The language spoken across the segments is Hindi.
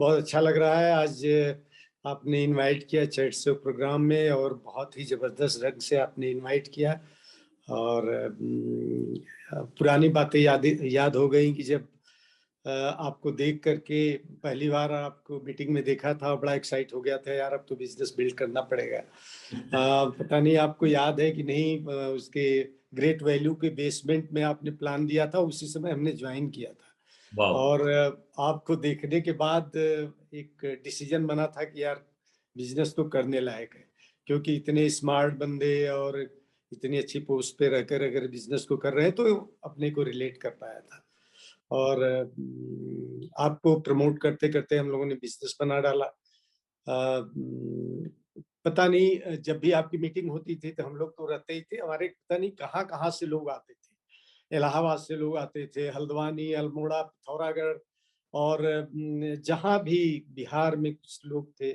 बहुत अच्छा लग रहा है आज आपने इनवाइट किया चैट शो प्रोग्राम में, और बहुत ही ज़बरदस्त ढंग से आपने इनवाइट किया। और पुरानी बातें याद हो गई कि जब आपको देख करके पहली बार आपको मीटिंग में देखा था, बड़ा एक्साइट हो गया था, यार अब तो बिजनेस बिल्ड करना पड़ेगा। पता नहीं आपको याद है कि नहीं, उसके ग्रेट वैल्यू के बेसमेंट में आपने प्लान दिया था, उसी समय हमने ज्वाइन किया था। वाह। और आपको देखने के बाद एक डिसीजन बना था कि यार बिजनेस तो करने लायक है, क्योंकि इतने स्मार्ट बंदे और इतनी अच्छी पोस्ट पे रहकर अगर बिजनेस को कर रहे हैं तो अपने को रिलेट कर पाया था। और आपको प्रमोट करते करते हम लोगों ने बिजनेस बना डाला। पता नहीं जब भी आपकी मीटिंग होती थी तो हम लोग तो रहते ही थे, हमारे पता नहीं कहाँ कहाँ से लोग आते थे। इलाहाबाद से लोग आते थे, हल्द्वानी, अल्मोड़ा, पिथौरागढ़, और जहाँ भी बिहार में कुछ लोग थे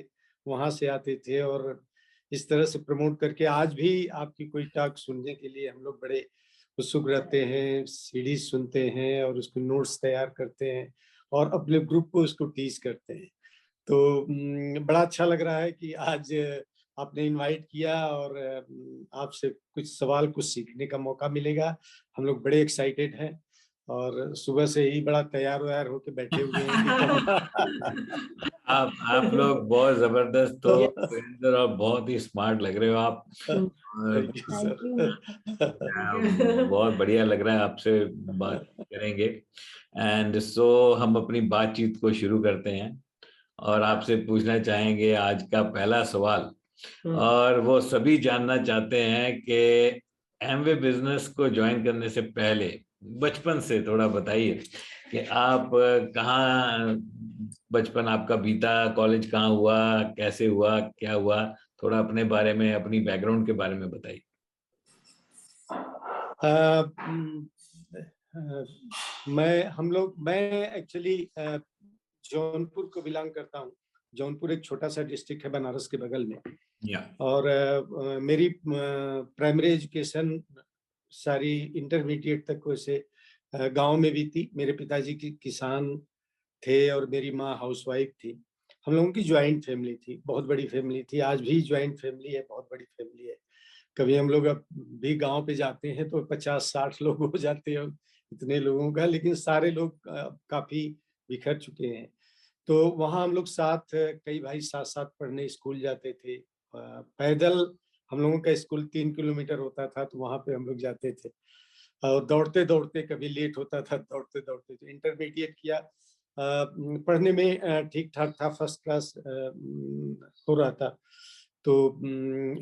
वहां से आते थे। और इस तरह से प्रमोट करके आज भी आपकी कोई टॉक सुनने के लिए हम लोग बड़े उत्सुक रहते हैं, सीडीज सुनते हैं और उसको नोट्स तैयार करते हैं और अपने ग्रुप को उसको टीच करते हैं। तो बड़ा अच्छा लग रहा है कि आज आपने इनवाइट किया, और आपसे कुछ सवाल, कुछ सीखने का मौका मिलेगा। हम लोग बड़े एक्साइटेड हैं और सुबह से ही बड़ा तैयार व्यार होके बैठे हुए हैं कि कब आप लोग बहुत जबरदस्त हो तो सुरेंद्र, और बहुत ही स्मार्ट लग रहे हो आप। और थैंक यू थैंक यू। बहुत बढ़िया लग रहा है, आपसे बात करेंगे। एंड सो हम अपनी बातचीत को शुरू करते हैं और आपसे पूछना चाहेंगे आज का पहला सवाल। और वो सभी जानना चाहते हैं कि एमवे बिजनेस को ज्वाइन करने से पहले बचपन से थोड़ा बताइए कि आप कहाँ बचपन आपका बीता, कॉलेज कहाँ हुआ, कैसे हुआ, क्या हुआ, थोड़ा अपने बारे में, अपनी बैकग्राउंड के बारे में बताइए। मैं एक्चुअली जौनपुर को बिलोंग करता हूँ। जौनपुर एक छोटा सा डिस्ट्रिक्ट है बनारस के बगल में। या और मेरी प्राइमरी एजुकेशन सारी इंटरमीडिएट तक वैसे गांव में भी थी। मेरे पिताजी की किसान थे और मेरी माँ हाउसवाइफ थी। हम लोगों की ज्वाइंट फैमिली थी, बहुत बड़ी फैमिली थी। आज भी ज्वाइंट फैमिली है, बहुत बड़ी फैमिली है। कभी हम लोग अब भी गांव पे जाते हैं तो 50-60 लोग हो जाते हैं इतने लोगों का, लेकिन सारे लोग काफी बिखर चुके हैं। तो वहाँ हम लोग साथ, कई भाई साथ साथ पढ़ने स्कूल जाते थे। पैदल हम लोगों का स्कूल 3 किलोमीटर होता था, तो वहाँ पे हम लोग जाते थे। और दौड़ते दौड़ते, कभी लेट होता था, दौड़ते दौड़ते तो इंटरमीडिएट किया। पढ़ने में ठीक ठाक था, फर्स्ट क्लास हो रहा था। तो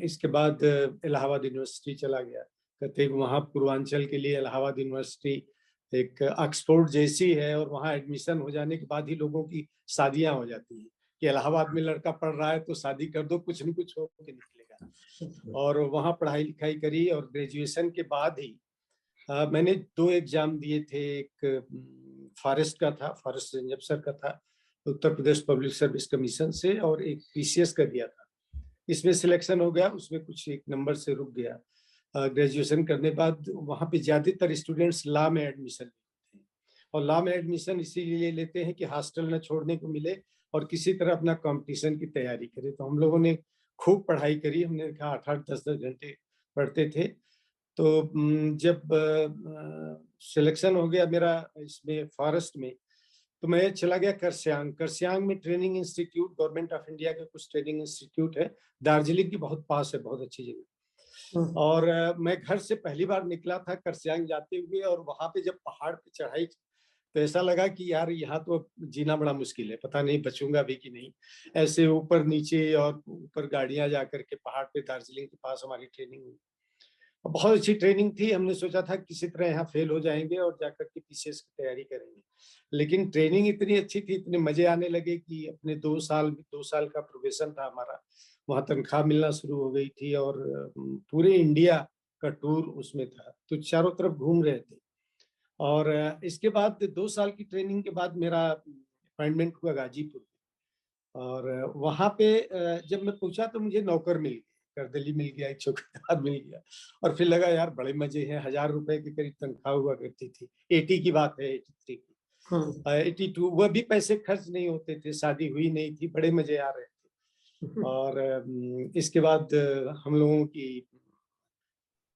इसके बाद इलाहाबाद यूनिवर्सिटी चला गया। कहते हैं वहाँ पूर्वांचल के लिए इलाहाबाद यूनिवर्सिटी एक ऑक्सफोर्ड जैसी है, और वहाँ एडमिशन हो जाने के बाद ही लोगों की शादियां हो जाती हैं कि इलाहाबाद में लड़का पढ़ रहा है तो शादी कर दो, कुछ न कुछ हो के निकलेगा। और वहाँ पढ़ाई लिखाई करी, और ग्रेजुएशन के बाद ही मैंने 2 एग्जाम दिए थे। एक फॉरेस्ट का था, फॉरेस्ट रेंज अफसर का था Uttar Pradesh public service commission से, और एक पीसीएस का दिया था। इसमें सिलेक्शन हो गया, उसमें कुछ एक नंबर से रुक गया। ग्रेजुएशन करने बाद वहाँ पे ज्यादातर स्टूडेंट्स लॉ में एडमिशन लेते हैं, और लॉ में एडमिशन इसीलिए लेते हैं कि हॉस्टल न छोड़ने को मिले और किसी तरह अपना कंपटीशन की तैयारी करें। तो हम लोगों ने खूब पढ़ाई करी, हमने कहा 8-8 10-10 घंटे पढ़ते थे। तो जब सिलेक्शन हो गया मेरा इसमें फॉरेस्ट में, तो मैं चला गया करस्यांग। करस्यांग में training institute, government of India के कुछ ट्रेनिंग इंस्टीट्यूट है, दार्जिलिंग की बहुत पास है, बहुत अच्छी जगह। और मैं घर से पहली बार निकला था करस्यांग जाते हुए, और वहां पे जब पहाड़ पे चढ़ाई तो ऐसा लगा कि यार यहाँ तो जीना बड़ा मुश्किल है, पता नहीं बचूंगा भी कि नहीं। ऐसे ऊपर नीचे और ऊपर गाड़ियां जा करके पहाड़ पे, दार्जिलिंग के पास हमारी ट्रेनिंग हुई। बहुत अच्छी ट्रेनिंग थी। हमने सोचा था किसी तरह यहाँ फेल हो जाएंगे और जाकर के पीसीएस की तैयारी करेंगे, लेकिन ट्रेनिंग इतनी अच्छी थी, इतने मजे आने लगे कि अपने 2 साल का प्रोबेशन था हमारा, वहाँ तनख्वाह मिलना शुरू हो गई थी। और पूरे इंडिया का टूर उसमें था, तो चारों तरफ घूम रहे थे। और इसके बाद 2 साल की ट्रेनिंग के बाद मेरा अपॉइंटमेंट हुआ गाजीपुर। और वहां पे जब मैं पूछा तो मुझे नौकर मिल गया, करदली मिल गया, एक चौकीदार मिल गया। और फिर लगा यार बड़े मजे हैं, 1000 रुपए के करीब तनख्वाह हुआ करती थी। 80 की बात है, 83 की। 82, वह भी पैसे खर्च नहीं होते थे, शादी हुई नहीं थी, बड़े मजे आ रहे थे। और इसके बाद हम लोगों की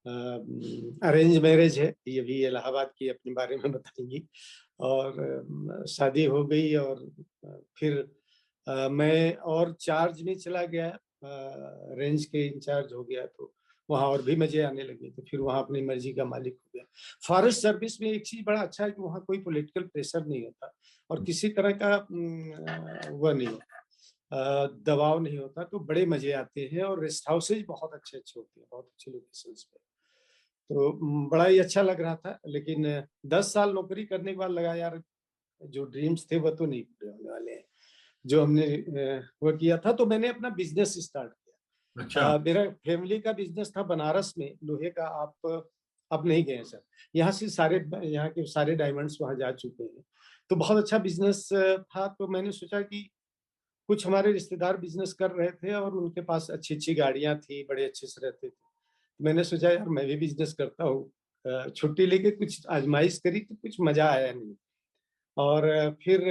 अरेंज मैरिज है, ये भी इलाहाबाद की अपने बारे में बताएंगी। और शादी हो गई और फिर मैं और चार्ज में चला गया, रेंज के इंचार्ज हो गया, तो वहाँ और भी मजे आने लगे। तो फिर वहाँ अपनी मर्जी का मालिक हो गया। फॉरेस्ट सर्विस में एक चीज बड़ा अच्छा है कि वहाँ कोई पॉलिटिकल प्रेशर नहीं होता और किसी तरह का वह नहीं होता, दबाव नहीं होता, तो बड़े मजे आते हैं। और रेस्ट हाउसेज बहुत अच्छे अच्छे होते हैं, बहुत अच्छे लोकेशंस पे। तो बड़ा ही अच्छा लग रहा था। लेकिन 10 साल नौकरी करने के बाद लगा यार, जो ड्रीम्स थे वो तो नहीं पूरे होने वाले हैं जो हमने वो किया था। तो मैंने अपना बिजनेस स्टार्ट किया। अच्छा। मेरा फैमिली का बिजनेस था बनारस में, लोहे का। आप नहीं गए सर, यहाँ से सारे, यहाँ के सारे डायमंड्स वहाँ जा चुके हैं। तो बहुत अच्छा बिजनेस था। तो मैंने सोचा कि कुछ हमारे रिश्तेदार बिजनेस कर रहे थे और उनके पास अच्छी अच्छी गाड़ियां थी, बड़े अच्छे से रहते थे। तो मैंने सोचा यार मैं भी बिजनेस करता हूँ। छुट्टी लेके कुछ आजमाइश करी तो कुछ मजा आया नहीं। और फिर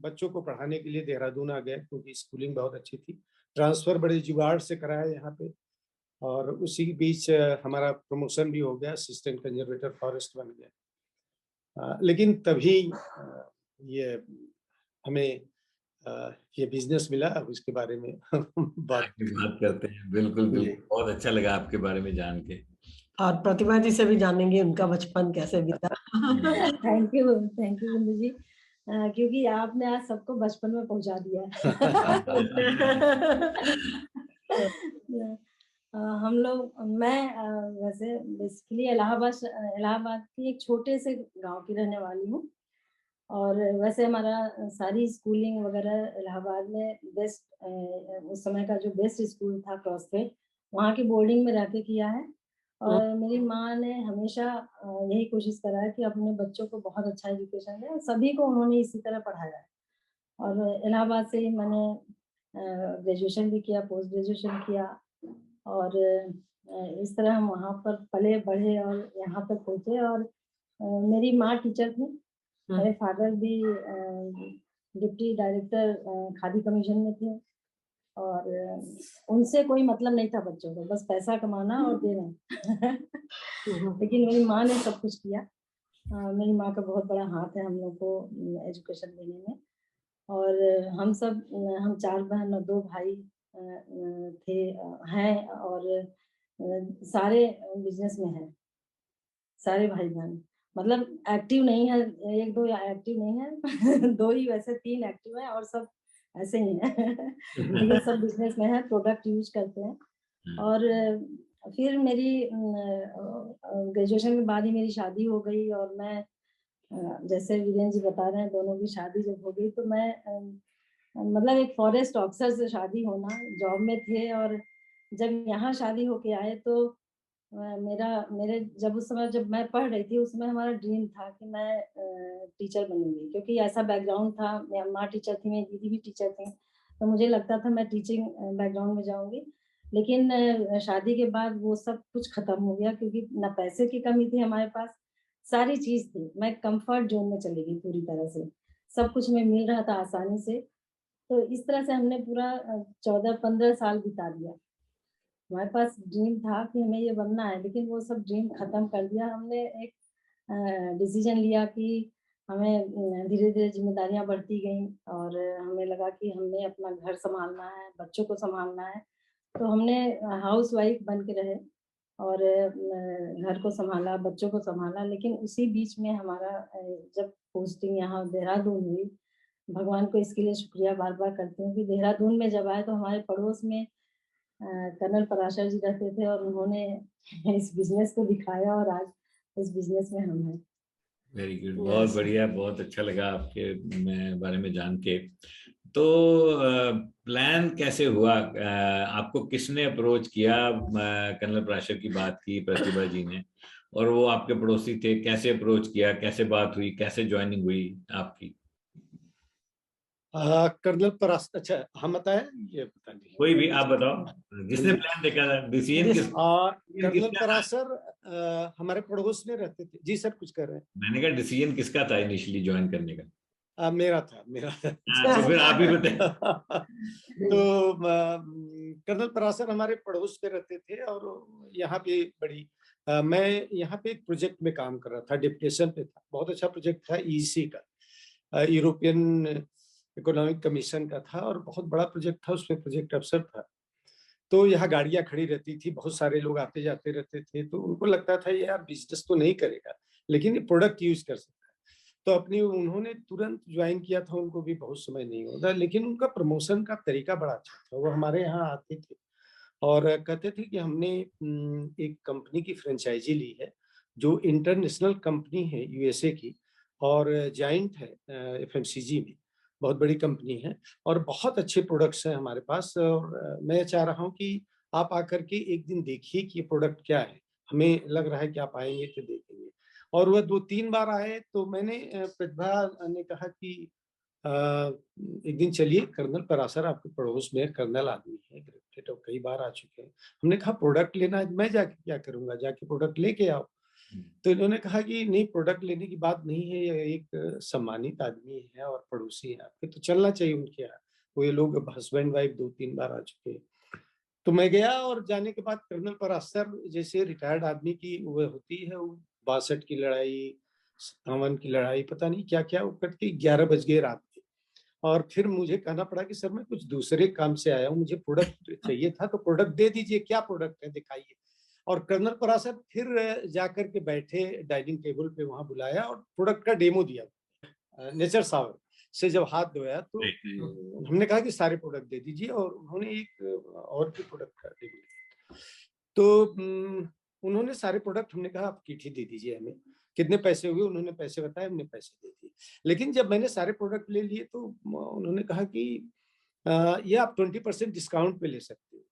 बच्चों को पढ़ाने के लिए देहरादून आ गए, क्योंकि स्कूलिंग बहुत अच्छी थी। ट्रांसफर बड़े जुगाड़ से कराया यहाँ पे। और उसी के बीच हमारा प्रमोशन भी हो गया, असिस्टेंट कंजर्वेटर फॉरेस्ट बन गया। लेकिन तभी ये हमें ये बिजनेस मिला। अब इसके बारे में बात आगे करेंगे। बात करते हैं, बिल्कुल जी। बिल्कुल, बहुत अच्छा लगा आपके बारे में जान के। और प्रतिभा जी से भी जानेंगे उनका बचपन कैसे बीता। थैंक यू बिंदु जी, क्योंकि आपने आज सबको बचपन में पहुंचा दिया है। हम लोग, मैं वैसे बेसिकली इलाहाबाद की एक छोटे से गांव की रहने वाली हूँ। और वैसे हमारा सारी स्कूलिंग वगैरह इलाहाबाद में बेस्ट, उस समय का जो बेस्ट स्कूल था क्रॉसफेड, वहाँ की बोर्डिंग में रह के किया है। और मेरी माँ ने हमेशा यही कोशिश करा है कि अपने बच्चों को बहुत अच्छा एजुकेशन दें, सभी को उन्होंने इसी तरह पढ़ाया है। और इलाहाबाद से ही मैंने ग्रेजुएशन भी किया, पोस्ट ग्रेजुएशन किया। और इस तरह हम वहाँ पर पले बढ़े और यहाँ तक पहुँचे। और मेरी माँ टीचर थी, मेरे फादर भी डिप्टी डायरेक्टर खादी कमीशन में थे। और उनसे कोई मतलब नहीं था बच्चों को, बस पैसा कमाना और देना। लेकिन मेरी माँ ने सब कुछ किया। मेरी माँ का बहुत बड़ा हाथ है हम लोग को एजुकेशन देने में। और हम 4 बहन और 2 भाई हैं। और सारे बिजनेस में हैं, सारे भाई बहन। मतलब एक्टिव नहीं है, 1-2 एक्टिव नहीं है। 2 ही, वैसे 3 एक्टिव है और सब ऐसे ही है। लेकिन सब बिजनेस में है, प्रोडक्ट यूज करते हैं। और फिर मेरी ग्रेजुएशन के बाद ही मेरी शादी हो गई। और मैं, जैसे वीरेंद्र जी बता रहे हैं, दोनों की शादी जब हो गई तो मैं मतलब एक फॉरेस्ट ऑफिसर से शादी होना, जॉब में थे। और जब यहाँ शादी होके आए तो मेरे जब उस समय जब मैं पढ़ रही थी, उसमें हमारा ड्रीम था कि मैं टीचर बनूंगी, क्योंकि ऐसा बैकग्राउंड था। मेरी माँ टीचर थी, मेरी दीदी भी टीचर थी, तो मुझे लगता था मैं टीचिंग बैकग्राउंड में जाऊंगी। लेकिन शादी के बाद वो सब कुछ खत्म हो गया, क्योंकि ना पैसे की कमी थी हमारे पास, सारी चीज थी। मैं कंफर्ट जोन में चली गई पूरी तरह से, सब कुछ में मिल रहा था आसानी से। तो इस तरह से हमने पूरा 14-15 साल बिता दिया। हमारे पास ड्रीम था कि हमें ये बनना है, लेकिन वो सब ड्रीम खत्म कर दिया हमने। एक डिसीजन लिया कि हमें धीरे धीरे जिम्मेदारियां बढ़ती गई और हमें लगा कि हमने अपना घर संभालना है, बच्चों को संभालना है। तो हमने हाउस वाइफ बन के रहे और घर को संभाला, बच्चों को संभाला। लेकिन उसी बीच में हमारा जब पोस्टिंग यहाँ देहरादून हुई, भगवान को इसके लिए शुक्रिया बार बार करती हूँ कि देहरादून में जब आए तो हमारे पड़ोस में कर्नल पराशर जी रहते थे और उन्होंने इस बिजनेस को दिखाया और आज इस बिजनेस में हम हैं। वेरी गुड, बहुत बढ़िया, बहुत अच्छा लगा आपके बारे में जान के। तो प्लान कैसे हुआ? आपको किसने अप्रोच किया? कर्नल पराशर की बात की प्रतिभा जी ने, और वो आपके पड़ोसी थे, कैसे अप्रोच किया, कैसे बात हुई, कैसे ज्वाइनिंग हुई आपकी? कर्नल परास, अच्छा हम बताएं, ये पता नहीं। कोई भी आप बताओ, जिसने प्लान देखा था, डिसीजन कर्नल किसका था? परासर हमारे पड़ोस में रहते थे जी। सर कुछ कर रहे हैं? मैंने कहा डिसीजन किसका था इनिशियली ज्वाइन करने का? मेरा था, मेरा था। तो फिर आप ही बताएं। तो कर्नल परासर हमारे पड़ोस पे रहते थे और यहाँ पे बड़ी मैं यहाँ पे एक प्रोजेक्ट में काम कर रहा था, डिप्टेशन पे था। बहुत अच्छा प्रोजेक्ट था, ईसी का, यूरोपियन इकोनॉमिक कमीशन का था और बहुत बड़ा प्रोजेक्ट था। उसमें प्रोजेक्ट अफसर था। तो यहाँ गाड़ियां खड़ी रहती थी, बहुत सारे लोग आते जाते रहते थे, तो उनको लगता था यार बिजनेस तो नहीं करेगा लेकिन ये प्रोडक्ट यूज कर सकता है। तो अपनी उन्होंने तुरंत ज्वाइन किया था, उनको भी बहुत समय नहीं होता, लेकिन उनका प्रमोशन का तरीका बड़ा अच्छा था। वो हमारे यहाँ आते थे और कहते थे कि हमने एक कंपनी की फ्रेंचाइजी ली है जो इंटरनेशनल कंपनी है यूएसए की और जाइंट है एफएमसीजी में, बहुत बड़ी कंपनी है और बहुत अच्छे प्रोडक्ट्स हैं हमारे पास। और मैं चाह रहा हूँ कि आप आकर के एक दिन देखिए कि ये प्रोडक्ट क्या है। हमें लग रहा है कि आप आएंगे तो देखेंगे। और वह 2-3 बार आए तो मैंने प्रतिभा ने कहा कि अ, एक दिन चलिए, कर्नल परासर आपके पड़ोस में कर्नल आदमी है, ग्रेजुएट और कई बार आ चुके हैं। हमने कहा प्रोडक्ट लेना है, मैं जाके क्या करूंगा, जाके प्रोडक्ट लेके आओ। तो इन्होंने कहा कि नहीं, प्रोडक्ट लेने की बात नहीं है, ये एक सम्मानित आदमी है और पड़ोसी है आपके, तो चलना चाहिए उनके यहाँ। वो ये लोग हस्बैंड वाइफ 2-3 बार आ चुके हैं। तो मैं गया और जाने के बाद कर्नल परासर जैसे रिटायर्ड आदमी की वो होती है, वो 62 की लड़ाई, 57 की लड़ाई, पता नहीं क्या क्या वो करके 11 बज गए रात के। और फिर मुझे कहना पड़ा कि सर मैं कुछ दूसरे काम से आया हूँ, मुझे प्रोडक्ट चाहिए था, तो प्रोडक्ट दे दीजिए, क्या प्रोडक्ट है दिखाइए। और कर्नल परासर फिर जाकर के बैठे डाइनिंग टेबल पे, वहां बुलाया और प्रोडक्ट का डेमो दिया। नेचर सावर से जब हाथ धोया तो हमने कहा कि सारे प्रोडक्ट दे दीजिए, और उन्होंने एक और भी प्रोडक्ट का डेमो दिया। तो उन्होंने सारे प्रोडक्ट, हमने कहा आप किट ही दे दीजिए हमें, कितने पैसे हुए, उन्होंने पैसे बताए, हमने पैसे दे दिए। लेकिन जब मैंने सारे प्रोडक्ट ले लिए तो उन्होंने कहा कि ये आप 20% डिस्काउंट पे ले सकते हो।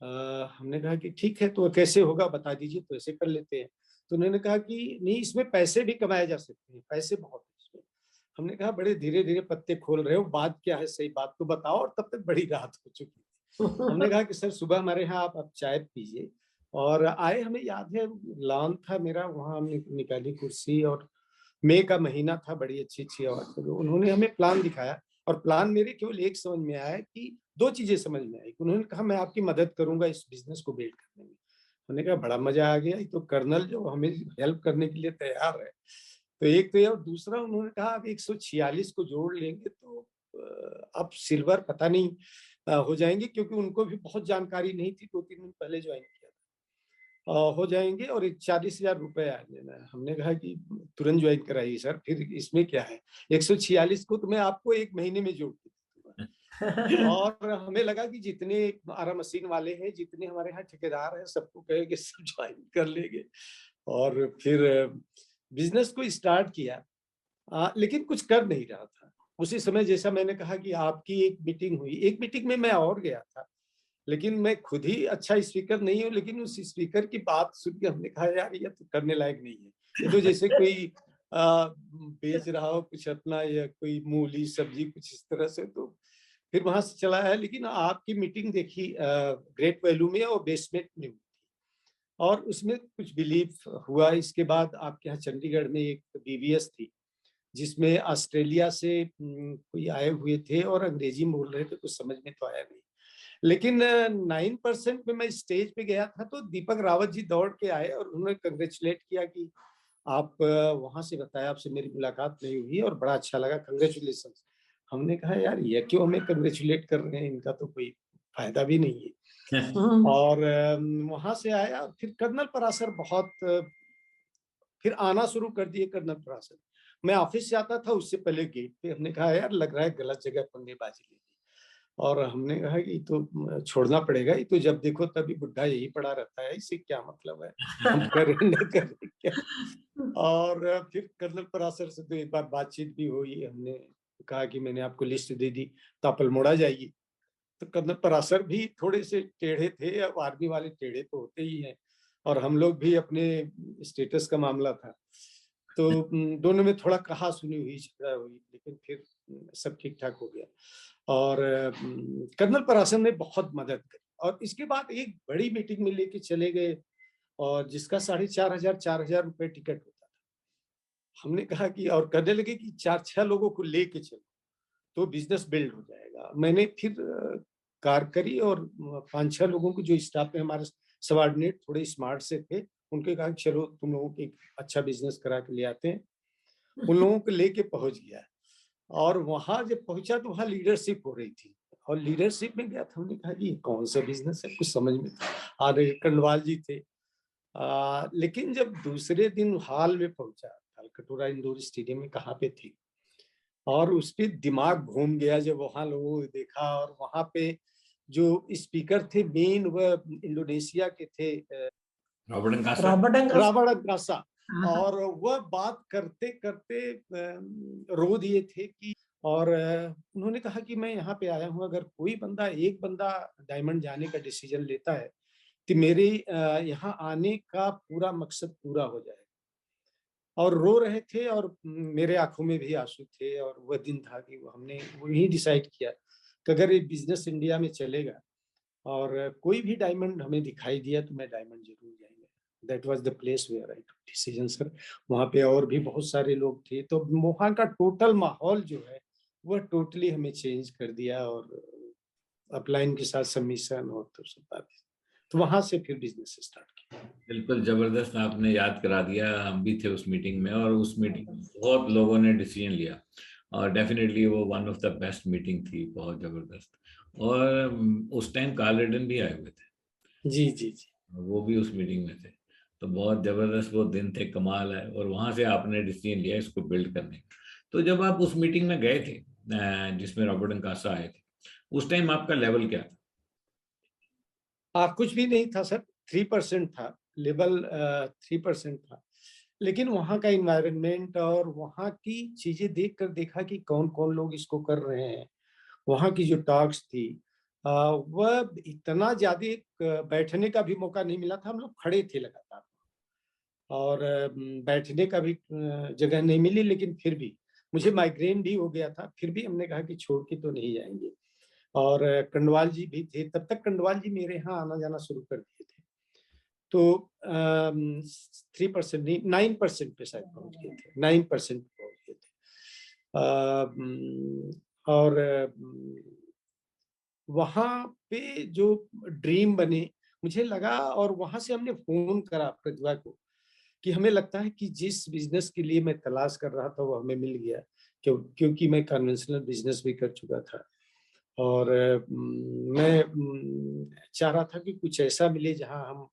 हमने कहा कि ठीक है, तो कैसे होगा बता दीजिए, तो ऐसे कर लेते हैं। तो उन्होंने कहा कि नहीं, इसमें पैसे भी कमाए जा सकते हैं, पैसे बहुत हैं इसमें। हमने कहा बड़े धीरे धीरे पत्ते खोल रहे हो, बात क्या है, सही बात तो बताओ। और तब तक बड़ी रात हो चुकी थी। हमने कहा कि सर सुबह हमारे यहाँ आप चाय पीजिए। और आए, हमें याद है लॉन था मेरा, वहां हमने निकाली कुर्सी और मई का महीना था, बड़ी अच्छी अच्छी आवाज। तो उन्होंने हमें प्लान दिखाया और प्लान मेरे केवल एक समझ में आया कि दो चीजें समझ में आई। उन्होंने कहा मैं आपकी मदद करूंगा इस बिजनेस को बिल्ड करने में। हमने कहा बड़ा मजा आ गया, ये तो कर्नल जो हमें हेल्प करने के लिए तैयार है। तो एक तो ये, और दूसरा उन्होंने कहा अब 146 को जोड़ लेंगे तो अब सिल्वर पता नहीं हो जाएंगे, क्योंकि उनको भी बहुत जानकारी नहीं थी, 2-3 दिन पहले ज्वाइन किया था। हो जाएंगे और 40,000 रुपए आ लेना है। हमने कहा कि तुरंत ज्वाइन कराइए सर, फिर इसमें क्या है, 146 को तो मैं आपको एक महीने में जोड़ के दूंगा। और हमें लगा कि जितने आरा मशीन वाले हैं, जितने हमारे यहाँ ठेकेदार हैं, सबको कहेंगे सब ज्वाइन कर लेंगे। और फिर बिजनेस को स्टार्ट किया। लेकिन कुछ कर नहीं रहा था उसी समय। जैसा मैंने कहा कि आपकी एक मीटिंग हुई, एक मीटिंग में मैं और गया था, लेकिन मैं खुद ही अच्छा स्पीकर नहीं हूँ, लेकिन उस स्पीकर की बात सुन के हमने कहा यार ये तो करने लायक नहीं है। ये तो जैसे कोई बेच रहा हो कुछ अपना, या कोई मूली सब्जी कुछ इस तरह से। तो फिर वहां से चला है। लेकिन आपकी मीटिंग देखी ग्रेट वैल्यू में और बेसमेंट में हुई, और उसमें कुछ बिलीव हुआ। इसके बाद आपके यहाँ चंडीगढ़ में एक बीबीएस थी, जिसमें ऑस्ट्रेलिया से कोई आए हुए थे और अंग्रेजी में बोल रहे थे, कुछ समझ में तो आया नहीं। लेकिन 9% में मैं स्टेज पे गया था तो दीपक रावत जी दौड़ के आए और उन्होंने कंग्रेचुलेट किया कि आप वहां से बताया, आपसे मेरी मुलाकात नहीं हुई और बड़ा अच्छा लगा, कंग्रेचुलेशन। हमने कहा यार ये क्यों हमें कंग्रेचुलेट कर रहे हैं, इनका तो कोई फायदा भी नहीं है। और वहां से आया। फिर कर्नल परासर बहुत फिर आना शुरू कर दिए कर्नल परासर। मैं ऑफिस से आता था, उससे पहले गेट पे। हमने कहा यार लग रहा है गलत जगह पंगेबाजी ले ली। और हमने कहा कि तो छोड़ना पड़ेगा, ये तो जब देखो तभी बुढ़ा यही पड़ा रहता है, इससे क्या मतलब है, हम करें न करें क्या। और फिर कर्नल परासर से तो एक बार बातचीत भी हुई। हमने कहा कि मैंने आपको लिस्ट दे दी तो आप अल्मोड़ा जाइए। तो कर्नल परासर भी थोड़े से टेढ़े थे, अब आर्मी वाले टेढ़े तो होते ही हैं, और हम लोग भी अपने स्टेटस का मामला था। तो दोनों में थोड़ा कहा सुनी हुई झगड़ा हुई, लेकिन फिर सब ठीक ठाक हो गया। और कर्नल पराशर ने बहुत मदद करी, और इसके बाद एक बड़ी मीटिंग में लेके चले गए, और जिसका 4,500 रुपए टिकट होता था। हमने कहा कि, और कहने लगे कि 4-6 लोगों को लेके चलो तो बिजनेस बिल्ड हो जाएगा। मैंने फिर कार करी, और 5-6 लोगों को, जो स्टाफ में हमारे सबऑर्डिनेट थोड़े स्मार्ट से थे, उनके कहा चलो तुम लोगों को एक अच्छा बिजनेस करा के ले आते हैं। उन लोगों को लेके पहुंच गया, और वहां जब पहुंचा तो वहां लीडरशिप हो रही थी, और लीडरशिप में गया था। हमने कहा कि कौन सा बिजनेस है, कुछ समझ में आ रही। कंडवाल जी थे। लेकिन जब दूसरे दिन हॉल में पहुंचा, तालकटोरा इंडोर स्टेडियम में, कहाँ पे थी, और उस पे दिमाग घूम गया जब वहां लोगों को देखा। और वहां पे जो स्पीकर थे मेन, वह इंडोनेशिया के थे, रॉबर्ट अंकासा। रॉबर्ट अंकासा। हाँ। और वह बात करते करते रो दिए थे कि, और उन्होंने कहा कि मैं यहाँ पे आया हूँ, अगर कोई बंदा, एक बंदा डायमंड जाने का डिसीजन लेता है कि मेरे यहाँ आने का पूरा मकसद पूरा हो जाए। और रो रहे थे, और मेरे आंखों में भी आंसू थे। और वह दिन था कि हमने वही डिसाइड किया कि अगर ये बिजनेस इंडिया में चलेगा और कोई भी डायमंड हमें दिखाई दिया तो मैं डायमंड जरूर जाएंगे। That was the place where I took decision sir. वहाँ पे और भी बहुत सारे लोग थे, तो वहाँ का टोटल माहौल जो है वह टोटली हमें चेंज कर दिया, और अपलाइन के साथ सबमिशन और तो सब बात। तो वहां से फिर बिजनेस स्टार्ट किया। बिल्कुल जबरदस्त, आपने याद करा दिया। हम भी थे उस मीटिंग में, और उस मीटिंग में बहुत लोगों ने डिसीजन लिया, और डेफिनेटली वो one of the best meeting थी, बहुत जबरदस्त। और उस टाइम कार्ल रेडन भी आए हुए थे। जी जी जी। वो भी उस मीटिंग में थे। तो बहुत जबरदस्त वो दिन थे, कमाल है। और वहां से आपने डिसीजन लिया इसको बिल्ड करने का। तो जब आप उस मीटिंग में गए थे जिसमें रॉबर्ट अंकासा आए थे, उस टाइम आपका लेवल क्या था? कुछ भी नहीं था सर, 3% था लेवल, 3% था। लेकिन वहाँ का इन्वायरमेंट और वहाँ की चीजें देख कर देखा कि कौन कौन लोग इसको कर रहे हैं। वहाँ की जो टॉक्स थी, वह इतना ज्यादा बैठने का भी मौका नहीं मिला था, हम लोग खड़े थे लगातार। और बैठने का भी जगह नहीं मिली, लेकिन फिर भी मुझे माइग्रेन भी हो गया था, फिर भी हमने कहा कि छोड़ के तो नहीं जाएंगे। और कंडवाल जी भी थे, तब तक कंडवाल जी मेरे यहाँ आना जाना शुरू कर दिए थे। तो 3% नहीं, 9% पे शायद पहुंच गए थे, 9% पहुंच गए थे। और वहां पे जो ड्रीम बने, मुझे लगा, और वहां से हमने फोन करा प्रतिभा को कि हमें लगता है कि जिस बिजनेस के लिए मैं तलाश कर रहा था वो हमें मिल गया, क्योंकि मैं कन्वेंशनल बिजनेस भी कर चुका था। और मैं चाह रहा था कि कुछ ऐसा मिले जहां हम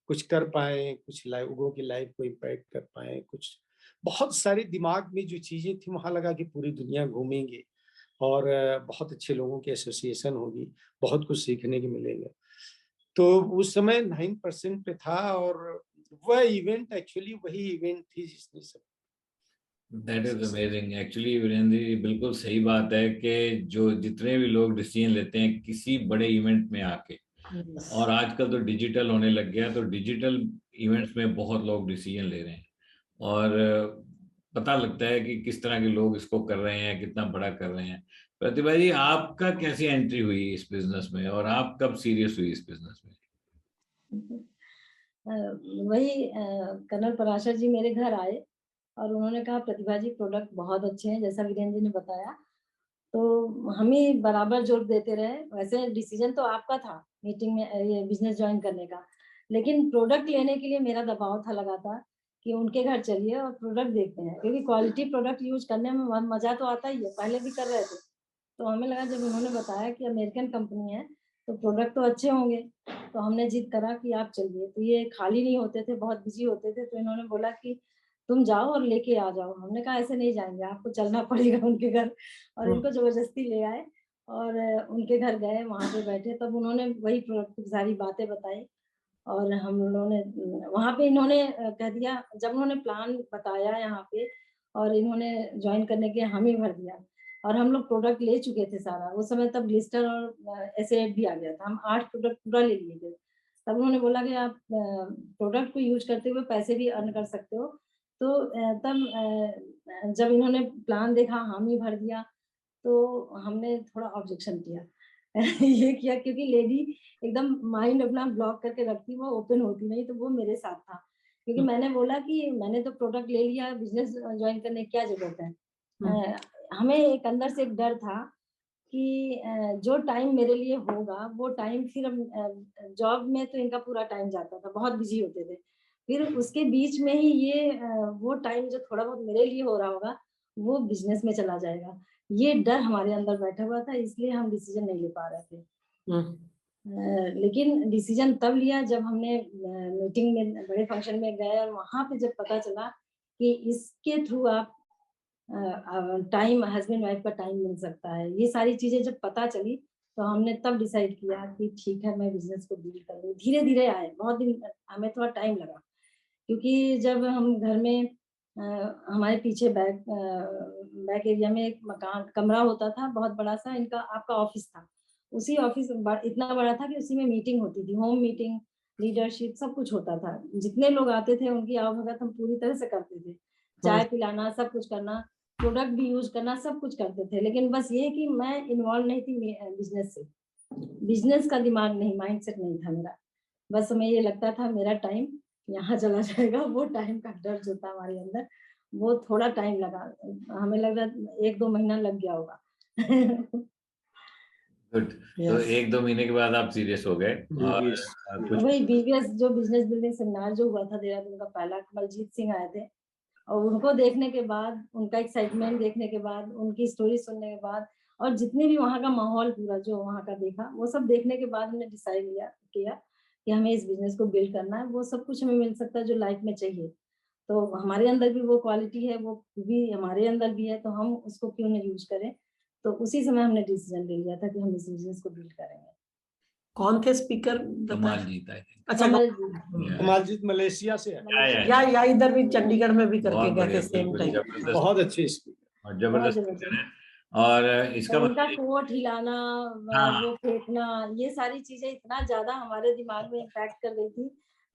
कुछ कर पाए, कुछ लोगों की लाइफ को इम्पैक्ट कर पाए। कुछ बहुत सारे दिमाग में जो चीजें थी, वहां लगा कि पूरी दुनिया घूमेंगे, और बहुत अच्छे लोगों की एसोसिएशन होगी, बहुत कुछ सीखने को मिलेगा। तो उस समय 9% पे था, और वह इवेंट एक्चुअली वही इवेंट थी जिसने सब। That is amazing actually Virendra ji, बिल्कुल सही बात है कि जो जितने भी लोग डिसीजन लेते हैं किसी बड़े इवेंट में आके, और आजकल तो डिजिटल होने लग गया, तो डिजिटल इवेंट्स में बहुत लोग डिसीजन ले रहे हैं, और पता लगता है कि किस तरह के लोग इसको कर रहे हैं, कितना बड़ा कर रहे हैं। प्रतिभा जी, आपका कैसी एंट्री हुई इस बिजनेस में, और आप कब सीरियस हुई इस बिजनेस में? वही कर्नल पराशर जी मेरे घर आए और उन्होंने कहा प्रतिभा जी प्रोडक्ट बहुत अच्छे हैं, जैसा वीरेंद्र जी ने बताया। तो हम ही बराबर जोर देते रहे। वैसे डिसीजन तो आपका था मीटिंग में ये बिजनेस ज्वाइन करने का, लेकिन प्रोडक्ट लेने के लिए मेरा दबाव था लगातार कि उनके घर चलिए और प्रोडक्ट देखते हैं, क्योंकि क्वालिटी प्रोडक्ट यूज करने में मजा तो आता ही है, पहले भी कर रहे थे। तो हमें लगा जब उन्होंने बताया कि अमेरिकन कंपनी है तो प्रोडक्ट तो अच्छे होंगे, तो हमने जिद करा कि आप चलिए। तो ये खाली नहीं होते थे, बहुत बिजी होते थे, तो इन्होंने बोला कि तुम जाओ और लेके आ जाओ। हमने कहा ऐसे नहीं जाएंगे, आपको चलना पड़ेगा उनके घर। और इनको जबरदस्ती ले आए और उनके घर गए, वहां पे बैठे, तब उन्होंने वही प्रोडक्ट की सारी बातें बताई। और हम लोगों ने वहां पे इन्होंने कह दिया, जब उन्होंने प्लान बताया यहाँ पे और इन्होंने ज्वाइन करने के हम ही भर दिया। और हम लोग प्रोडक्ट ले चुके थे सारा उस समय, तब ग्लिस्टर और एसएफ भी आ गया था, हम 8 प्रोडक्ट पूरा ले लिए थे। तब उन्होंने बोला कि आप प्रोडक्ट को यूज करते हुए पैसे भी अर्न कर सकते हो, तो तब जब इन्होंने प्लान देखा, हामी भर दिया, तो हमने थोड़ा ऑब्जेक्शन किया। ये किया क्योंकि लेडी एकदम माइंड अपना ब्लॉक करके रखती, वो ओपन होती नहीं, तो वो मेरे साथ था। क्योंकि मैंने बोला कि मैंने तो प्रोडक्ट ले लिया, बिजनेस ज्वाइन करने की क्या जरूरत है। हमें एक अंदर से एक डर था कि जो टाइम मेरे लिए होगा वो टाइम फिर जॉब में तो इनका पूरा टाइम जाता था, बहुत बिजी होते थे, फिर उसके बीच में ही ये वो टाइम जो थोड़ा बहुत मेरे लिए हो रहा होगा वो बिजनेस में चला जाएगा। ये डर हमारे अंदर बैठा हुआ था, इसलिए हम डिसीजन नहीं ले पा रहे थे। लेकिन डिसीजन तब लिया जब हमने मीटिंग में, बड़े फंक्शन में गए, और वहां पे जब पता चला कि इसके थ्रू आप टाइम, हस्बैंड वाइफ का टाइम मिल सकता है, ये सारी चीजें जब पता चली तो हमने तब डिसाइड किया कि ठीक है, मैं बिजनेस को डील करूँ। धीरे धीरे आए, बहुत दिन, हमें थोड़ा टाइम लगा, क्योंकि जब हम घर में हमारे पीछे बैक एरिया में एक मकान, कमरा होता था बहुत बड़ा सा, इनका आपका ऑफिस था। उसी ऑफिस इतना बड़ा था कि उसी में मीटिंग होती थी, होम मीटिंग, लीडरशिप, सब कुछ होता था। जितने लोग आते थे उनकी आवभगत हम पूरी तरह से करते थे, चाय पिलाना, सब कुछ करना, प्रोडक्ट भी यूज करना, सब कुछ करते थे। लेकिन बस ये कि मैं इन्वॉल्व नहीं थी बिजनेस से, बिजनेस का दिमाग नहीं, माइंडसेट नहीं था मेरा। बस हमें ये लगता था मेरा टाइम यहाँ चला जाएगा। वो टाइम का डर जो था हमारे अंदर, वो थोड़ा टाइम लगा, हमें लग रहा 1-2 महीना लग गया होगा। गुड। तो 1-2 महीने के बाद आप सीरियस हो गए और कुछ वही बीबीएस जो बिजनेस बिल्डिंग सेमिनार जो हुआ था देहरादून का पहला, कमलजीत सिंह आए थे, और उनको देखने के बाद, उनका एक्साइटमेंट देखने के बाद, उनकी स्टोरी सुनने के बाद, और जितने भी वहाँ का माहौल पूरा जो वहाँ का देखा, वो सब देखने के बाद हमने डिसाइड किया कि हमें इस बिजनेस को बिल्ड करना है। वो सब कुछ हमें मिल सकता है जो लाइफ में चाहिए, तो हमारे अंदर भी वो क्वालिटी है, वो भी हमारे अंदर भी है, तो हम उसको क्यों नहीं यूज करें। तो उसी समय हमने डिसीजन ले लिया था कि हम इस बिजनेस को बिल्ड करेंगे। कौन थे स्पीकर? कमाल जीता है। अच्छा, कमालजीत मलेशिया से या इधर भी चंडीगढ़ में भी करके गए थे सेम बिल्कुल टाइम। जबरदस्त, बहुत अच्छे स्पीकर और जबरदस्त speaker है। और इसका उनका मतलब कोट हिलाना, हाँ, वो फेंकना, ये सारी चीजें इतना ज्यादा हमारे दिमाग में इम्पैक्ट कर रही थी,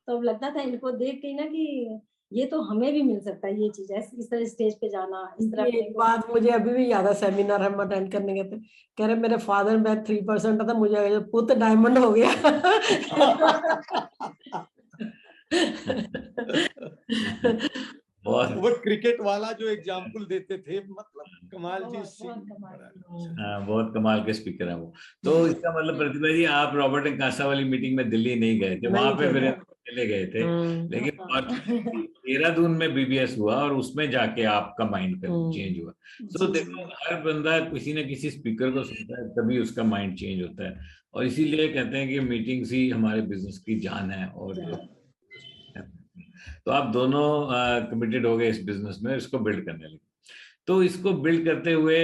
तो अब लगता था इनको देख के ना कि ये तो हमें भी मिल सकता है, ये चीज इस तरह स्टेज पे जाना, इस तरह एक बात मुझे अभी भी याद है, सेमिनार हम अटेंड करने गए थे, कह रहे मेरे फादर में 3% था, मुझे पुत्र डायमंड हो गया। बहुत वो क्रिकेट वाला जो एग्जाम्पल देते थे, मतलब कमालजीत सिंह बहुत कमाल के स्पीकर है वो। तो इसका मतलब प्रतिभा जी, आप रॉबर्ट एंड कासा वाली मीटिंग में दिल्ली नहीं गए थे, वहां पे फिर चले गए थे, लेकिन देहरादून में बीबीएस हुआ और उसमें जाके आपका माइंड चेंज हुआ। तो देखो, हर बंदा किसी न किसी स्पीकर को सुनता है तभी उसका माइंड चेंज होता है, और इसीलिए कहते हैं कि मीटिंग्स ही हमारे बिजनेस की जान है। और तो आप दोनों कमिटेड हो गए इस बिजनेस में, इसको बिल्ड करने लगे। तो इसको बिल्ड करते हुए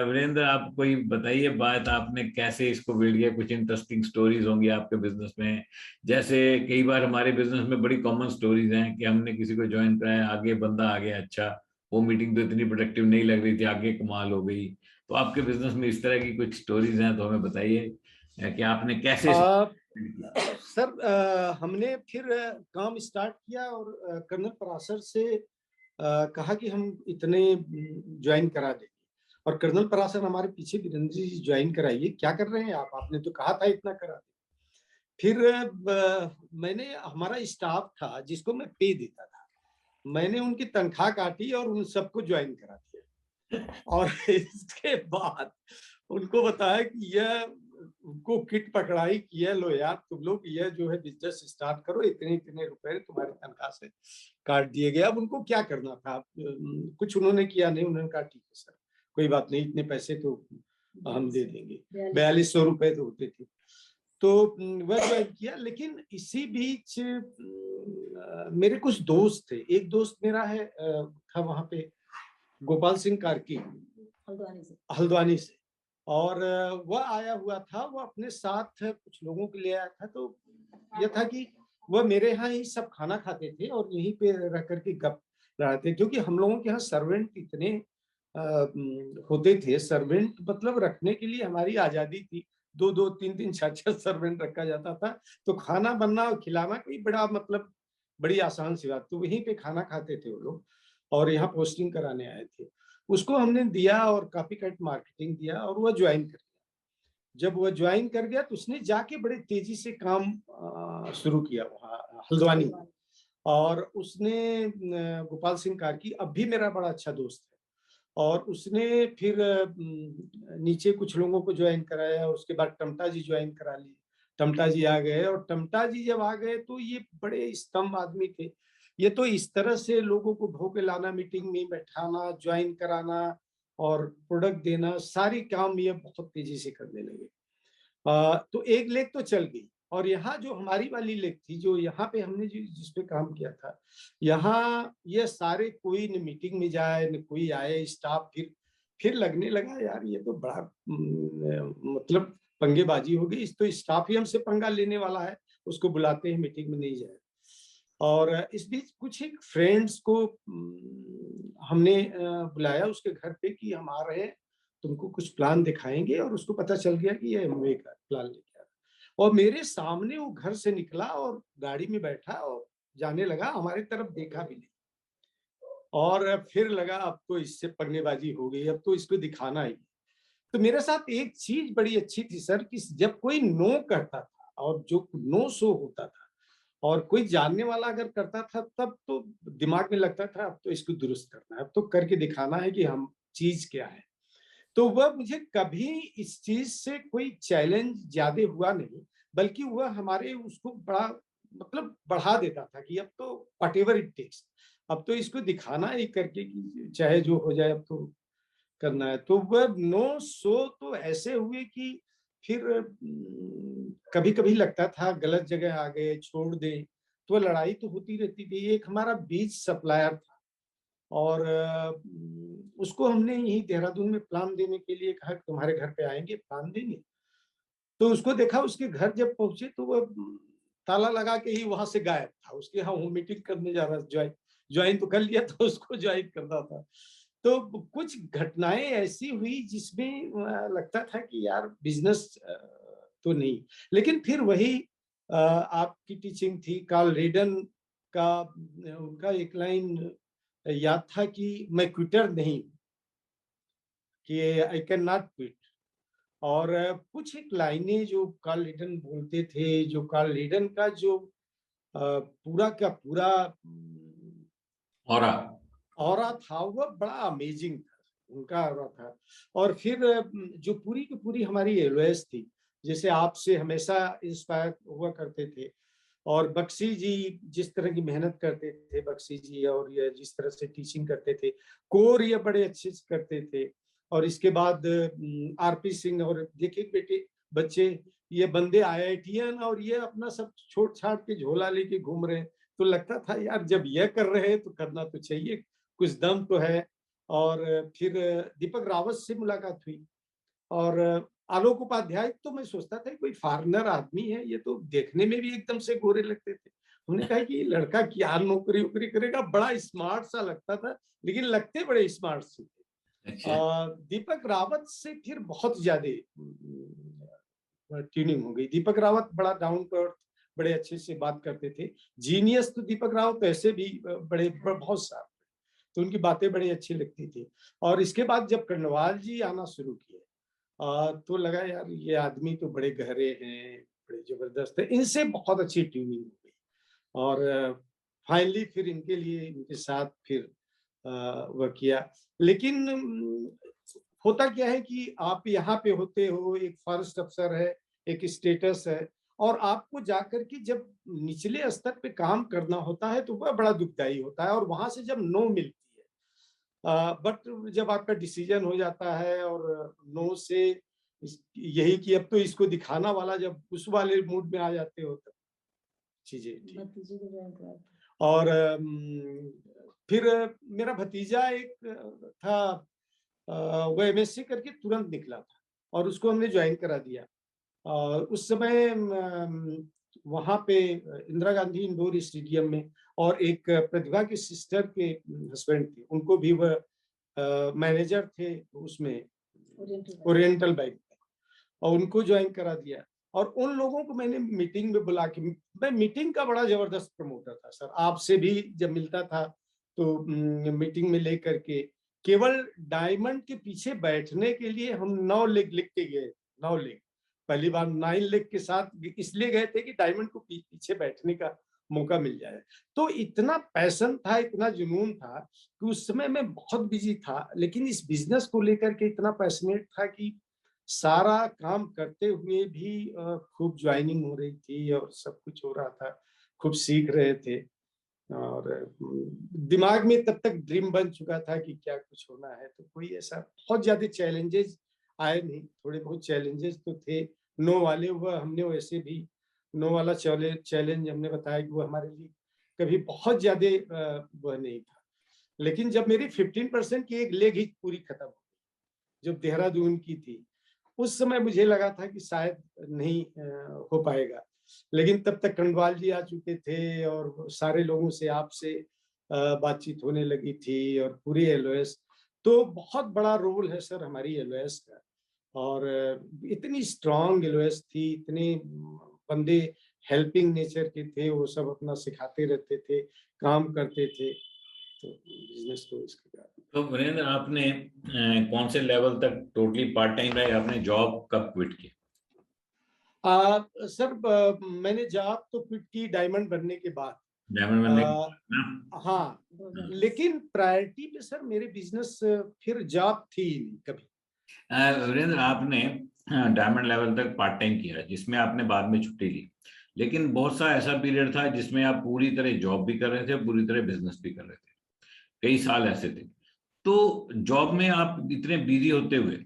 वीरेंद्र, आप कोई बताइए बात, आपने कैसे इसको बिल्ड किया? कुछ इंटरेस्टिंग स्टोरीज होंगी आपके बिजनेस में। जैसे कई बार हमारे बिजनेस में बड़ी कॉमन स्टोरीज हैं कि हमने किसी को ज्वाइन कराया, आगे बंदा आ गया, अच्छा वो मीटिंग तो इतनी प्रोडक्टिव नहीं लग रही थी, आगे कमाल हो गई। तो आपके बिजनेस में इस तरह की कुछ स्टोरीज हैं तो हमें बताइए कि आपने कैसे सर, हमने फिर काम स्टार्ट किया और कर्नल पराशर से कहा कि हम इतने ज्वाइन करा देंगे, और कर्नल पराशर हमारे पीछे, वीरेंद्र जी ज्वाइन कराइए, क्या कर रहे हैं आप, आपने तो कहा था इतना करा दे। फिर मैंने, हमारा स्टाफ था जिसको मैं पे देता था, मैंने उनकी तनख्वाह काटी और उन सबको ज्वाइन करा दिया, और इसके बाद उनको बताया कि यह, उनको किट पकड़ाई कि यह लो यार, तुम लोग यह जो है बिजनेस स्टार्ट करो, इतने इतने रुपए तुम्हारी तनख्वाह से काट दिए गए। अब उनको क्या करना था, कुछ उन्होंने किया नहीं, उन्होंने कहा ठीक है सर, कोई बात नहीं, इतने पैसे तो हम दे देंगे, 4200 रुपए तो होते थे। तो वह ज्वाइन किया। लेकिन इसी बीच मेरे कुछ दोस्त थे, एक दोस्त मेरा है था वहां पे, गोपाल सिंह कार्की, हल्द्वानी से, और वह आया हुआ था, वो अपने साथ कुछ लोगों के लिए आया था। तो यह था कि वह मेरे यहाँ ही सब खाना खाते थे और यहीं पे रह करके गप लड़ाते, क्योंकि हम लोगों के यहाँ सर्वेंट इतने होते थे, सर्वेंट मतलब रखने के लिए हमारी आजादी थी, 2-2, 3-3, 4-4 सर्वेंट रखा जाता था, तो खाना बनना और खिलाना कोई बड़ा मतलब बड़ी आसान सी बात। तो वहीं पे खाना खाते थे वो लोग और यहाँ पोस्टिंग कराने आए थे। उसको हमने दिया और कॉपी कट मार्केटिंग दिया और वह ज्वाइन कर गया। जब वह ज्वाइन कर गया तो उसने जाके बड़े तेजी से काम शुरू किया वहाँ हल्द्वानी में। और उसने गोपाल सिंह कार्की अब भी मेरा बड़ा अच्छा दोस्त है। और उसने फिर नीचे कुछ लोगों को ज्वाइन कराया, उसके बाद टमटा जी ज्वाइन करा लिए। टमटा जी आ गए और टमटा जी जब आ गए तो ये बड़े स्तंभ आदमी थे। ये तो इस तरह से लोगों को भोग के लाना, मीटिंग में बैठाना, ज्वाइन कराना और प्रोडक्ट देना, सारी काम ये बहुत तेजी से करने लगे। तो एक लेग तो चल गई। और यहाँ जो हमारी वाली लेग थी, जो यहाँ पे हमने जिस पे काम किया था, यहाँ ये सारे कोई न मीटिंग में जाए न कोई आए स्टाफ। फिर लगने लगा यार ये तो बड़ा मतलब पंगेबाजी हो गई। इस तो स्टाफ ही हमसे पंगा लेने वाला है, उसको बुलाते हैं मीटिंग में नहीं जाए। और इस बीच कुछ एक फ्रेंड्स को हमने बुलाया उसके घर पे कि हम आ रहे हैं, तुमको कुछ प्लान दिखाएंगे। और उसको पता चल गया कि ये एमवे का प्लान लेके आ रहा। और मेरे सामने वो घर से निकला और गाड़ी में बैठा और जाने लगा, हमारी तरफ देखा भी नहीं। और फिर लगा अब तो इससे पगनेबाजी हो गई, अब तो इसको दिखाना ही। तो मेरे साथ एक चीज बड़ी अच्छी थी सर कि जब कोई नो करता था और जो नो शो होता था और कोई जानने वाला अगर करता था, तब तो दिमाग में लगता था अब तो इसको दुरुस्त करना है, अब तो करके दिखाना है कि हम चीज क्या है। तो वह मुझे कभी इस चीज से कोई चैलेंज ज्यादा हुआ नहीं, बल्कि वह हमारे उसको बड़ा मतलब बढ़ा देता था कि अब तो व्हाटएवर इट टेक्स, अब तो इसको दिखाना ही करके कि चाहे जो हो जाए अब तो करना है। तो वह नो सो तो ऐसे हुए कि फिर कभी कभी लगता था गलत जगह आ गए, छोड़ दें, तो लड़ाई तो होती रहती थी। एक हमारा बीज सप्लायर था और उसको हमने यही देहरादून में प्लान देने के लिए कहा तुम्हारे घर पे आएंगे प्लान देंगे। तो उसको देखा, उसके घर जब पहुंचे तो वह ताला लगा के ही वहां से गायब था। उसके यहाँ वो मीटिंग करने जा रहा, ज्वाइन तो कर लिया था, उसको ज्वाइन करना था। तो कुछ घटनाएं ऐसी हुई जिसमें लगता था कि यार बिजनेस तो नहीं। लेकिन फिर वही आपकी टीचिंग थी, कार्ल रेडन का उनका एक लाइन याद था कि मैं क्विटर नहीं, कि आई कैन नॉट क्विट। और कुछ एक लाइनें जो कार्ल रेडन बोलते थे, जो कार्ल रेडन का जो पूरा का पूरा ऑरा था, वह बड़ा अमेजिंग था, उनका ऑरा था। और फिर जो पूरी की पूरी हमारी एलओएस थी, जैसे आपसे हमेशा इंस्पायर हुआ करते थे। और बख्शी जी जिस तरह की मेहनत करते थे, बख्शी जी, और ये जिस तरह से टीचिंग करते थे, कोर ये बड़े अच्छे से करते थे। और इसके बाद आरपी सिंह, और देखिए बेटे बच्चे ये बंदे आईआईटीएन और ये अपना सब छोड़ छाड़ के झोला लेके घूम रहे हैं। तो लगता था यार जब ये कर रहे हैं तो करना तो चाहिए, कुछ दम तो है। और फिर दीपक रावत से मुलाकात हुई। और आलोक उपाध्याय तो मैं सोचता था कोई फॉरेनर आदमी है, ये तो देखने में भी एकदम से गोरे लगते थे। हमने कहा कि ये लड़का क्या नौकरी वोकरी करेगा, बड़ा स्मार्ट सा लगता था, लेकिन लगते बड़े स्मार्ट से थे। दीपक रावत से फिर बहुत ज्यादा ट्यूनिंग हो गई। दीपक रावत बड़ा डाउन टू अर्थ, बड़े अच्छे से बात करते थे। जीनियस तो दीपक रावत ऐसे भी बड़े बहुत सारे, तो उनकी बातें बड़ी अच्छी लगती थी। और इसके बाद जब कर्णवाल जी आना शुरू किए तो लगा यार ये आदमी तो बड़े गहरे हैं, बड़े जबरदस्त है, इनसे बहुत अच्छी ट्यूनिंग हो गई। और फाइनली फिर इनके लिए इनके साथ फिर वह किया। लेकिन होता क्या है कि आप यहाँ पे होते हो, एक फॉरेस्ट अफसर है, एक स्टेटस है, और आपको जाकर के जब निचले स्तर पे काम करना होता है तो वह बड़ा दुखदायी होता है। और वहां से जब नो मिलती है, बट जब आपका डिसीजन हो जाता है और नो से यही कि अब तो इसको दिखाना वाला, जब उस वाले मूड में आ जाते हो तब चीजें ठीक। और फिर मेरा भतीजा एक था, वो एमएससी करके तुरंत निकला था और उसको हमने ज्वाइन करा दिया। उस समय वहां पे इंदिरा गांधी इंडोर स्टेडियम में, और एक प्रतिभा की सिस्टर के हस्बैंड थे, उनको भी वह मैनेजर थे उसमें, ओरिएंटल बैंक, और उनको ज्वाइन करा दिया। और उन लोगों को मैंने मीटिंग में बुला के, मैं मीटिंग का बड़ा जबरदस्त प्रमोटर था सर, आपसे भी जब मिलता था तो मीटिंग में लेकर के केवल डायमंड के पीछे बैठने के लिए हम 9 लेग लिख के गए, 9 लेग, पहली बार 9 लेग के साथ इसलिए गए थे कि डायमंड को पीछे बैठने का मौका मिल जाए। तो इतना पैशन था, इतना जुनून था कि उस समय मैं बहुत बिजी था, लेकिन इस बिजनेस को लेकर के इतना पैशनेट था कि सारा काम करते हुए भी खूब ज्वाइनिंग हो रही थी और सब कुछ हो रहा था, खूब सीख रहे थे। और दिमाग में तब तक ड्रीम बन चुका था कि क्या कुछ होना है, तो कोई ऐसा बहुत ज्यादा चैलेंजेस आए नहीं, थोड़े बहुत चैलेंजेस तो थे नो वाले, वह हमने वैसे भी नो वाला चैलेंज हमने बताया कि वो हमारे लिए कभी बहुत ज्यादा वह नहीं था। लेकिन जब मेरी 15% की एक लेग ही पूरी खत्म हो गई, जो देहरादून की थी, उस समय मुझे लगा था कि शायद नहीं हो पाएगा। लेकिन तब तक खंडवाल जी आ चुके थे और सारे लोगों से आपसे बातचीत होने लगी थी और पूरी एलओएस, तो बहुत बड़ा रोल है सर हमारी एलओएस का। और इतनी स्ट्रांग एलओएस थी, इतने बंदे हेल्पिंग नेचर के थे, वो सब अपना सिखाते रहते थे, काम करते थे, तो बिजनेस तो इसके बाद। तो वीरेंद्र, आपने कौन से लेवल तक टोटली पार्ट टाइम रहे, आपने जॉब कब क्विट की? सर मैंने जॉब तो क्विट की डायमंड बनने के बाद। डायमंड बनने हाँ, लेकिन प्रायोरिटी पे सर मेरे बिजनेस, फिर जॉब थी ही नहीं कभी। वीरेंद्र, आपने डायमंड लेवल तक पार्ट टाइम किया जिसमें आपने बाद में छुट्टी ली, लेकिन बहुत सा ऐसा पीरियड था जिसमें आप पूरी तरह जॉब भी कर रहे थे, पूरी तरह बिजनेस भी कर रहे थे, कई साल ऐसे थे। तो जॉब में आप इतने बिजी होते हुए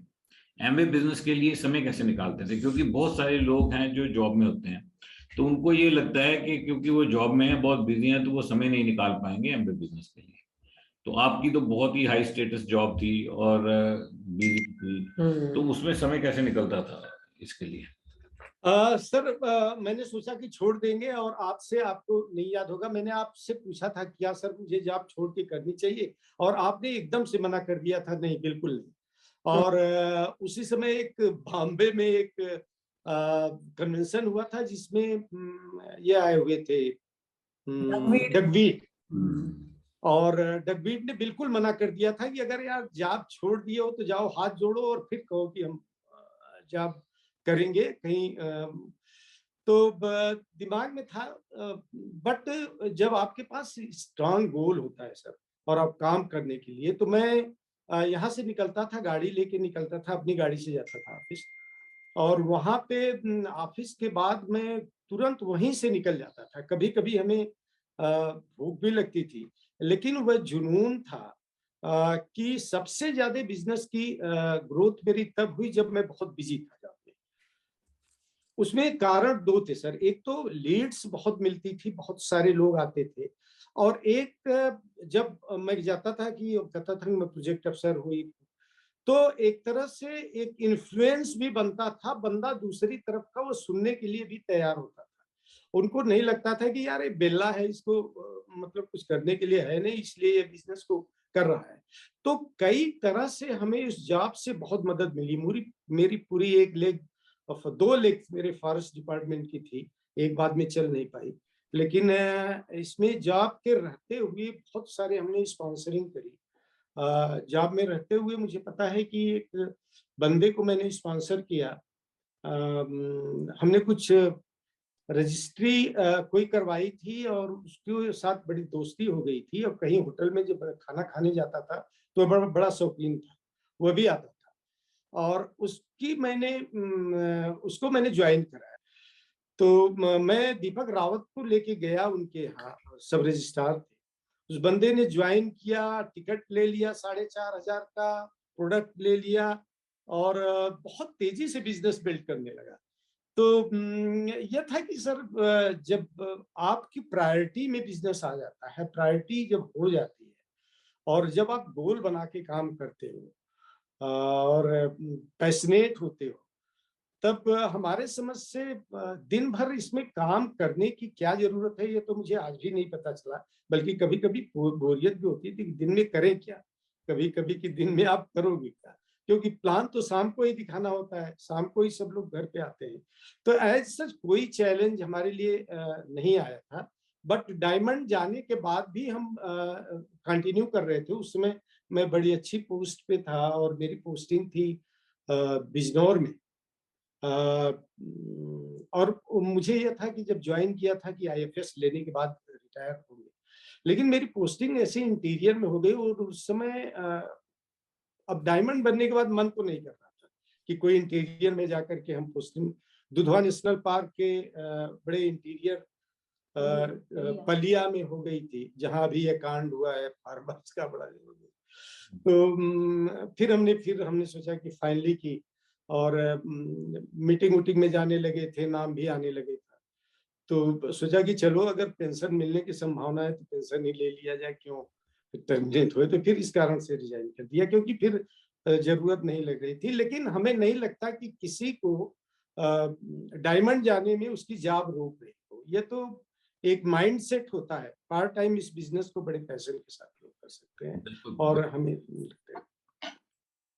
एमवे बिजनेस के लिए समय कैसे निकालते थे? क्योंकि बहुत सारे लोग हैं जो जॉब में होते हैं, तो उनको ये लगता है कि क्योंकि वो जॉब में है, बहुत बिजी हैं, तो वो समय नहीं निकाल पाएंगे एमवे बिजनेस के लिए। तो आपकी तो बहुत ही हाई स्टेटस जॉब थी और बिजी थी, तो उसमें समय कैसे निकलता था इसके लिए? सर मैंने सोचा कि छोड़ देंगे, और आपसे, आपको नहीं याद होगा, मैंने आपसे पूछा था क्या सर मुझे जॉब छोड़ के करनी चाहिए, और आपने एकदम से मना कर दिया था, नहीं बिल्कुल नहीं। और उसी समय एक बॉम्बे में एक कन्वेंशन हुआ था जिसमें ये आए हुए थे डगवीट, और डगवीट ने बिल्कुल मना कर दिया था कि अगर यार जॉब छोड़ दिए हो तो जाओ हाथ जोड़ो और फिर कहो कि हम जॉब करेंगे कहीं। तो दिमाग में था, बट जब आपके पास स्ट्रांग गोल होता है सर और आप काम करने के लिए, तो मैं यहाँ से निकलता था, गाड़ी लेके निकलता था, अपनी गाड़ी से जाता था ऑफिस, और वहां पे ऑफिस के बाद मैं तुरंत वहीं से निकल जाता था। कभी कभी हमें भूख भी लगती थी, लेकिन वह जुनून था कि सबसे ज्यादा बिजनेस की ग्रोथ मेरी तब हुई जब मैं बहुत बिजी था जॉब में। उसमें कारण दो थे सर, एक तो लीड्स बहुत मिलती थी, बहुत सारे लोग आते थे, और एक जब मैं जाता था कि कहता था मैं प्रोजेक्ट अफसर हुई, तो एक तरह से एक इन्फ्लुएंस भी बनता था, बंदा दूसरी तरफ का वो सुनने के लिए भी तैयार होता था। उनको नहीं लगता था कि यार ये बेला है, इसको मतलब कुछ करने के लिए है नहीं, इसलिए ये बिजनेस को कर रहा है। तो कई तरह से हमें इस जॉब से बहुत मदद मिली। मेरी पूरी एक लेग, 2 लेग मेरे फॉरेस्ट डिपार्टमेंट की थी, एक बाद में चल नहीं पाई, लेकिन इसमें जॉब के रहते हुए बहुत सारे हमने स्पॉन्सरिंग करी। जॉब में रहते हुए मुझे पता है कि एक बंदे को मैंने स्पॉन्सर किया। हमने कुछ रजिस्ट्री कोई करवाई थी और उसके साथ बड़ी दोस्ती हो गई थी, और कहीं होटल में जब खाना खाने जाता था तो बड़ा बड़ा शौकीन था, वह भी आता था, और उसको मैंने ज्वाइन कराया। तो मैं दीपक रावत को लेके गया उनके यहाँ, सब रजिस्ट्रार थे। उस बंदे ने ज्वाइन किया, टिकट ले लिया 4,500 का, प्रोडक्ट ले लिया, और बहुत तेजी से बिजनेस बिल्ड करने लगा। तो यह था कि सर जब आपकी प्रायोरिटी में बिजनेस आ जाता है, प्रायोरिटी जब हो जाती है, और जब आप गोल बना के काम करते हो और पैशनेट होते हो, तब हमारे समझ से दिन भर इसमें काम करने की क्या जरूरत है, ये तो मुझे आज भी नहीं पता चला। बल्कि कभी कभी बोरियत भी होती थी कि दिन में करें क्या, कभी कभी कि दिन में आप करोगे क्या। क्योंकि प्लान तो शाम को ही दिखाना होता है, शाम को ही सब लोग घर पे आते हैं। तो एज सच कोई चैलेंज हमारे लिए नहीं आया था। बट डायमंड जाने के बाद भी हम कंटिन्यू कर रहे थे। उस समय मैं बड़ी अच्छी पोस्ट पे था और मेरी पोस्टिंग थी बिजनौर में। और मुझे यह था कि जब ज्वाइन किया था कि आईएफएस लेने के बाद रिटायर होंगे, लेकिन मेरी पोस्टिंग ऐसे इंटीरियर में हो गई। और उस समय अब डायमंड बनने के बाद मन तो नहीं कर रहा था कि कोई इंटीरियर में जाकर के हम पोस्टिंग, दुधवा नेशनल पार्क के बड़े इंटीरियर पलिया में हो गई थी, जहां अभी ये कांड हुआ है फार्मर्स का बड़ा। तो फिर हमने सोचा कि फाइनली की, और मीटिंग वूटिंग में जाने लगे थे, नाम भी आने लगे था। तो सोचा कि चलो अगर पेंशन मिलने की संभावना है तो पेंशन ही ले लिया जाए, क्यों टर्मिनेट हुए। तो फिर इस कारण से रिजाइन कर दिया, क्योंकि फिर जरूरत नहीं लग रही थी। लेकिन हमें नहीं लगता कि किसी को डायमंड जाने में उसकी जॉब रोक रही हो। ये तो एक माइंड सेट होता है। पार्ट टाइम इस बिजनेस को बड़े पैशन के साथ लोग कर सकते हैं, और हमें लगता है।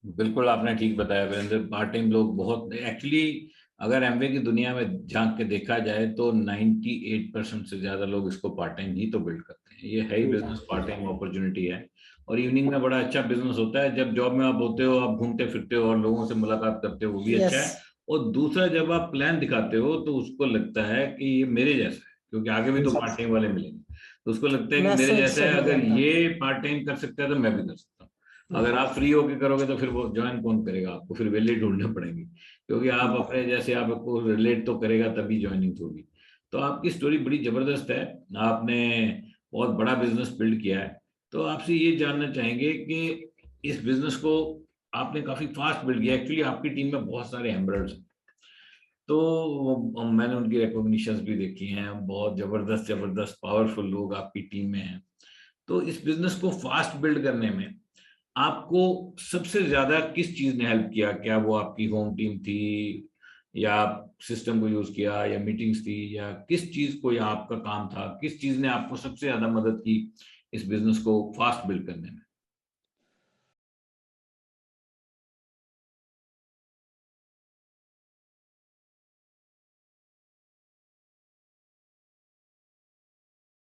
बिल्कुल आपने ठीक बताया वीरेंद्र। पार्ट टाइम लोग बहुत, एक्चुअली अगर एमवे की दुनिया में झांक के देखा जाए तो 98% से ज्यादा लोग इसको पार्ट टाइम ही तो बिल्ड करते हैं। ये है ही बिजनेस, पार्ट टाइम अपॉर्चुनिटी है। और इवनिंग में बड़ा अच्छा बिजनेस होता है। जब जॉब में आप होते हो, आप घूमते फिरते हो और लोगों से मुलाकात करते हो, वो भी अच्छा है। और दूसरा, जब आप प्लान दिखाते हो तो उसको लगता है कि ये मेरे जैसा है, क्योंकि आगे भी तो पार्ट टाइम वाले मिलेंगे, तो उसको लगता है कि मेरे जैसा है, अगर ये पार्ट टाइम कर सकता है तो मैं भी कर सकता हूँ। अगर आप फ्री होके करोगे तो फिर वो ज्वाइन कौन करेगा आपको, फिर वेले ढूंढने पड़ेंगे, क्योंकि आप अपने जैसे आपको रिलेट तो करेगा तभी ज्वाइनिंग होगी। तो आपकी स्टोरी बड़ी जबरदस्त है, आपने बहुत बड़ा बिजनेस बिल्ड किया है। तो आपसे ये जानना चाहेंगे कि इस बिजनेस को आपने काफी फास्ट बिल्ड किया। एक्चुअली आपकी टीम में बहुत सारे एम्बरर्स हैं, तो मैंने उनकी रिकॉग्निशंस भी देखी हैं। बहुत जबरदस्त जबरदस्त पावरफुल लोग आपकी टीम में हैं। तो इस बिजनेस को फास्ट बिल्ड करने में आपको सबसे ज्यादा किस चीज ने हेल्प किया? क्या वो आपकी होम टीम थी, या सिस्टम को यूज किया, या मीटिंग्स थी, या किस चीज को, या आपका काम था, किस चीज ने आपको सबसे ज्यादा मदद की इस बिजनेस को फास्ट बिल्ड करने में?